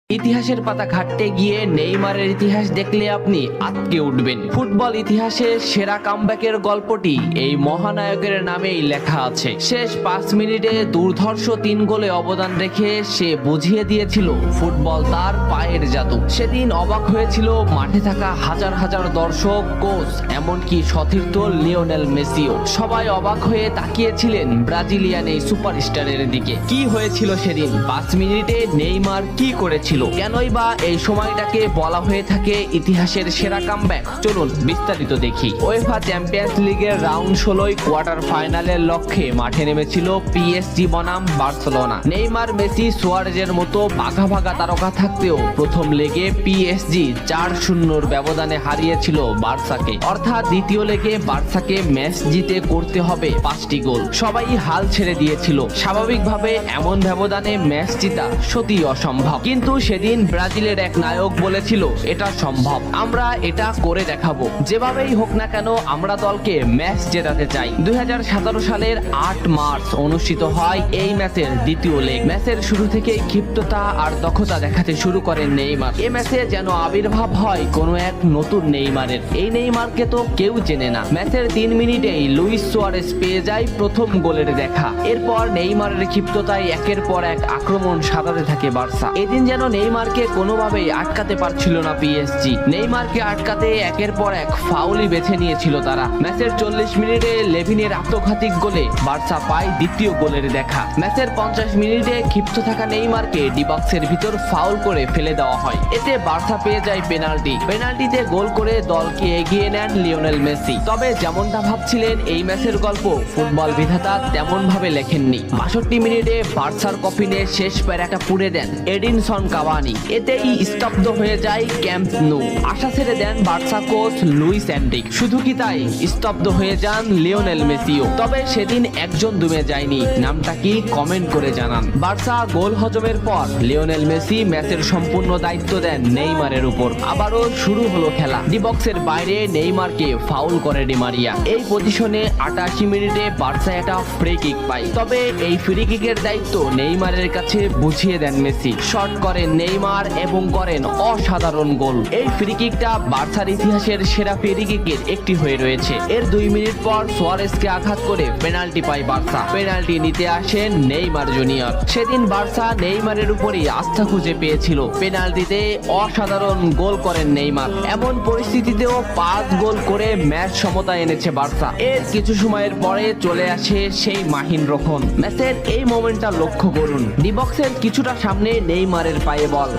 ইতিহাসের পাতা ঘাটতে গিয়ে নেইমারের ইতিহাস দেখলে আপনি আঁতকে উঠবেন। ফুটবল ইতিহাসে সেরা কামব্যাকের গল্পটি এই মহানায়কের নামেই লেখা আছে। শেষ 5 মিনিটে দুর্ধর্ষ 3 গোলে অবদান রেখে সে বুঝিয়ে দিয়েছিল ফুটবল তার পায়ের জাদু। সেদিন অবাক হয়েছিল মাঠে থাকা হাজার হাজার দর্শক, কোচ, এমনকি সতীর্থ লিওনেল মেসিও। সবাই অবাক হয়ে তাকিয়েছিলেন ব্রাজিলিয়ান এই সুপারস্টারের দিকে। কি হয়েছিল সেদিন? 5 মিনিটে নেইমার কি করেছিল? কেনই বা এই সময়টাকে বলা হয়ে থাকে ইতিহাসের সেরা কামব্যাক? চলুন বিস্তারিত দেখি। উয়েফা চ্যাম্পিয়ন্স লিগের রাউন্ড 16 কোয়ার্টার ফাইনালের লক্ষ্যে মাঠে নেমেছিল পিএসজি বনাম বার্সেলোনা। নেইমার, মেসি, সুয়ারেজের মতো ভাগা ভাগা তারকা থাকতেও প্রথম লেগে পিএসজি 4-0 ব্যবধানে হারিয়েছিল বার্সাকে। অর্থাৎ দ্বিতীয় লেগে বার্সাকে ম্যাচ জিতে করতে হবে 5টি গোল। সবাই হাল ছেড়ে দিয়েছিল। স্বাভাবিকভাবে এমন ব্যবধানে ম্যাচ জিতা সত্যিই অসম্ভব, কিন্তু সেদিন ব্রাজিলের এক নায়ক বলেছিল এটা সম্ভব, আমরা এটা করে দেখাবো। যেভাবেই হোক না কেন আমরা দলকে ম্যাচ জেতাতে চাই। 2017 সালের 8 মার্চ অনুষ্ঠিত হয় এই ম্যাচের দ্বিতীয় লেগ। ম্যাচের শুরু থেকেই ক্ষিপ্ততা আর দক্ষতা দেখাতে শুরু করেন নেইমার। এই ম্যাচে যেন আবির্ভাব হয় কোনো এক নতুন নেইমারের। এই নেইমারকে তো কেউ চেনে না। ম্যাচের 3 মিনিটেই লুইস সুয়ারেজ পেয়ে যায় প্রথম গোলের দেখা। এরপর নেইমারের ক্ষিপ্ততায় একের পর এক আক্রমণ সাজাতে থাকে বার্সা। এদিন যেন নেইমারকে কোনোভাবেই আটকাতে পারছিল না পিএসজি। নেইমারকে আটকাতে একের পর এক ফাউলই বেছে নিয়েছিল তারা। ম্যাচের 40 মিনিটে লেভিনের আত্মঘাতিক গোলে বার্সা পায় দ্বিতীয় গোলের দেখা। ম্যাচের 50 মিনিটে ক্ষিপ্ত থাকা নেইমারকে ডি বক্সের ভিতর ফাউল করে ফেলে দেওয়া হয়। এতে বার্সা পেয়ে যায় পেনাল্টিতে গোল করে দলকে এগিয়ে নেন লিওনেল মেসি। তবে যেমনটা ভাবছিলেন এই ম্যাচের গল্প ফুটবল বিধাতা তেমন ভাবে লেখেননি। 62 মিনিটে বার্সার কফিনে শেষ প্যারাটা পুড়ে দেন এডিনসন কাভানি। এতেই স্তব্ধ হয়ে যায় ক্যাম্প নু। আশা ছেড়ে দেন বার্সা কোচ লুইস এনরিক। শুধু কি তাই, স্তব্ধ হয়ে যান লিওনেল মেসিও। তবে সেদিন একজন দমে যায়নি। নামটা কি কমেন্ট করে জানান। বার্সা গোল হজমের পর লিওনেল মেসি ম্যাচের সম্পূর্ণ দায়িত্ব দেন নেইমারের উপর। আবারও শুরু হলো খেলা। ডি বক্সের বাইরে নেইমারকে ফাউল করে ডি মারিয়া। এই পজিশনে 88 মিনিটে বার্সা একটা ফ্রি কিক পায়। তবে এই ফ্রি কিকের দায়িত্ব নেইমারের কাছে বুঝিয়ে দেন মেসি। শট করেন নেইমার এবং করেন অসাধারণ গোল। এই ফ্রি কিকটা বার্সার ইতিহাসের সেরা ফ্রি কিকের একটি হয়ে রয়েছে। এর 2 মিনিট পর সুয়ারেজকে আঘাত করে পেনাল্টি পায় বার্সা। পেনাল্টি নিতে আসেন নেইমার জুনিয়র। সেদিন বার্সা নেইমারের উপরই আস্থা খুঁজে পেয়েছিল। পেনাল্টিতে অসাধারণ গোল করেন নেইমার। এমন পরিস্থিতিতেও 5 গোল করে ম্যাচ সমতা এনেছে বার্সা। এর কিছু সময়ের পরে চলে আসে সেই মাহিন রক্ষণ। ম্যাচের এই মোমেন্টটা লক্ষ্য করুন। ডি বক্সের কিছুটা সামনে নেইমারের পায়ে বল।